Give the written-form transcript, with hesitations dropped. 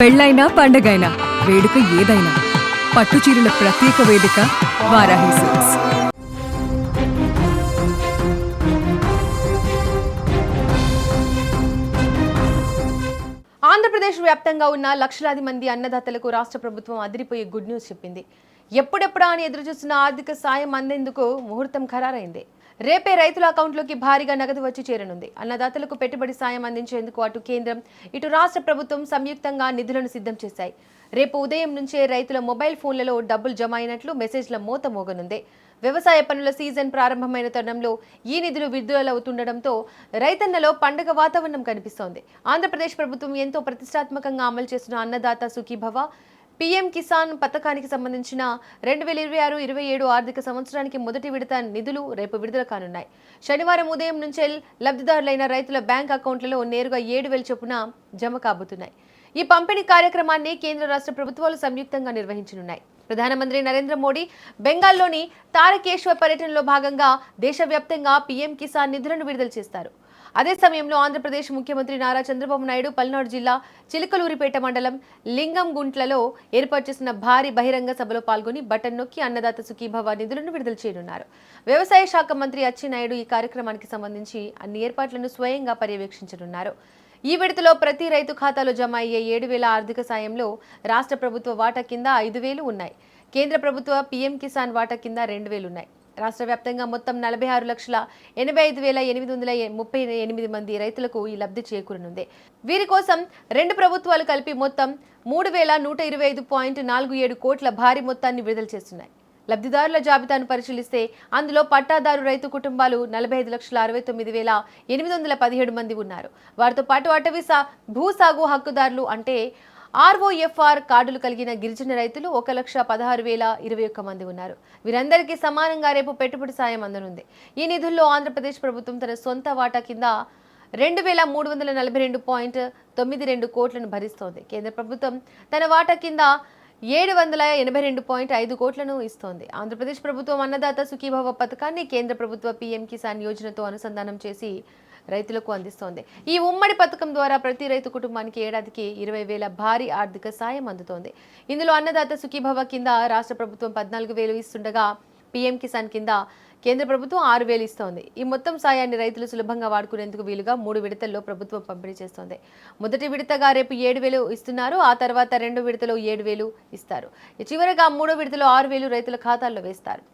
పెళ్ళైనా పండగైనా వేడుక ఏదైనా పట్టుచీరల ప్రత్యేక వేదిక వారాహి సిల్క్స్. ఆంధ్రప్రదేశ్ వ్యాప్తంగా ఉన్న లక్షలాది మంది అన్నదాతలకు రాష్ట్ర ప్రభుత్వం అదిరిపోయే గుడ్ న్యూస్ చెప్పింది. ఎప్పుడెప్పుడా అని ఎదురుచూస్తున్న ఆర్థిక సాయం అందేందుకు ముహూర్తం ఖరారైంది. రేపే రైతుల అకౌంట్లోకి భారీగా నగదు వచ్చి చేరనుంది. అన్నదాతలకు పెట్టుబడి సాయం అందించేందుకు అటు కేంద్రం ఇటు రాష్ట్ర ప్రభుత్వం సంయుక్తంగా నిధులను సిద్ధం చేశాయి. రేపు ఉదయం నుంచే రైతుల మొబైల్ ఫోన్లలో డబ్బులు జమ అయినట్లు మెసేజ్ల మోత మోగనుంది. వ్యవసాయ పనుల సీజన్ ప్రారంభమైన తరుణంలో ఈ నిధులు విడుదలవుతుండటంతో రైతన్నలో పండుగ వాతావరణం కనిపిస్తోంది. ఆంధ్రప్రదేశ్ ప్రభుత్వం ఎంతో ప్రతిష్టాత్మకంగా అమలు చేస్తున్న అన్నదాత సుఖీభవ పీఎం కిసాన్ పథకానికి సంబంధించిన 2026-27 ఆర్థిక సంవత్సరానికి మొదటి విడత నిధులు రేపు విడుదల కానున్నాయి. శనివారం ఉదయం నుంచే లబ్ధిదారులైన రైతుల బ్యాంక్ అకౌంట్లలో నేరుగా 7,000 చొప్పున జమ కాబోతున్నాయి. ఈ పంపిణీ కార్యక్రమాన్ని కేంద్ర రాష్ట్ర ప్రభుత్వాలు సంయుక్తంగా నిర్వహించనున్నాయి. ప్రధానమంత్రి నరేంద్ర మోడీ బెంగాల్లోని తారకేశ్వర్ పర్యటనలో భాగంగా దేశవ్యాప్తంగా పీఎం కిసాన్ నిధులను విడుదల చేస్తారు. అదే సమయంలో ఆంధ్రప్రదేశ్ ముఖ్యమంత్రి నారా చంద్రబాబు నాయుడు పల్నాడు జిల్లా చిలకలూరిపేట మండలం లింగంగుంట్లలో ఏర్పాటు చేసిన భారీ బహిరంగ సభలో పాల్గొని బటన్ నొక్కి అన్నదాత సుఖీభవ నిధులను విడుదల చేయనున్నారు. వ్యవసాయ శాఖ మంత్రి అచ్చెన్నాయుడు ఈ కార్యక్రమానికి సంబంధించి అన్ని ఏర్పాట్లను స్వయంగా పర్యవేక్షించనున్నారు. ఈ విడతలో ప్రతి రైతు ఖాతాలో జమ అయ్యే 7,000 ఆర్థిక సాయంలో రాష్ట్ర ప్రభుత్వ వాటా కింద 5,000 ఉన్నాయి. కేంద్ర ప్రభుత్వ పీఎం కిసాన్ వాటా కింద 2,000 ఉన్నాయి. రాష్ట్ర వ్యాప్తంగా మొత్తం 46,85,838 మంది రైతులకు ఈ లబ్ధి చేకూరనుంది. వీరి కోసం రెండు ప్రభుత్వాలు కలిపి మొత్తం 3,125.47 కోట్ల భారీ మొత్తాన్ని విడుదల చేస్తున్నాయి. లబ్ధిదారుల జాబితాను పరిశీలిస్తే అందులో పట్టాదారు రైతు కుటుంబాలు 45,69,817 మంది ఉన్నారు. వారితో పాటు అటవీ భూసాగు హక్కుదారులు అంటే ఆర్ఓఎఫ్ఆర్ కార్డులు కలిగిన గిరిజన రైతులు 1,16,021 మంది ఉన్నారు. వీరందరికీ సమానంగా రేపు పెట్టుబడి సాయం అందనుంది. ఈ నిధుల్లో ఆంధ్రప్రదేశ్ ప్రభుత్వం తన సొంత వాటా కింద 2,342.92 కోట్లను భరిస్తోంది. కేంద్ర ప్రభుత్వం తన వాటా కింద 782.5 కోట్లను ఇస్తోంది. ఆంధ్రప్రదేశ్ ప్రభుత్వం అన్నదాత సుఖీభవ పథకాన్ని కేంద్ర ప్రభుత్వ పీఎం కిసాన్ యోజనతో అనుసంధానం చేసి రైతులకు అందిస్తోంది. ఈ ఉమ్మడి పథకం ద్వారా ప్రతి రైతు కుటుంబానికి ఏడాదికి 20,000 భారీ ఆర్థిక సాయం అందుతోంది. ఇందులో అన్నదాత సుఖీభవ కింద రాష్ట్ర ప్రభుత్వం 14,000 ఇస్తుండగా పీఎం కిసాన్ కింద కేంద్ర ప్రభుత్వం 6,000 ఇస్తోంది. ఈ మొత్తం సాయాన్ని రైతులు సులభంగా వాడుకునేందుకు వీలుగా 3 విడతల్లో ప్రభుత్వం పంపిణీ చేస్తోంది. మొదటి విడతగా రేపు 7,000 ఇస్తున్నారు. ఆ తర్వాత 2 విడతలో 7,000 ఇస్తారు. చివరగా 3వ విడతలో 6,000 రైతుల ఖాతాల్లో వేస్తారు.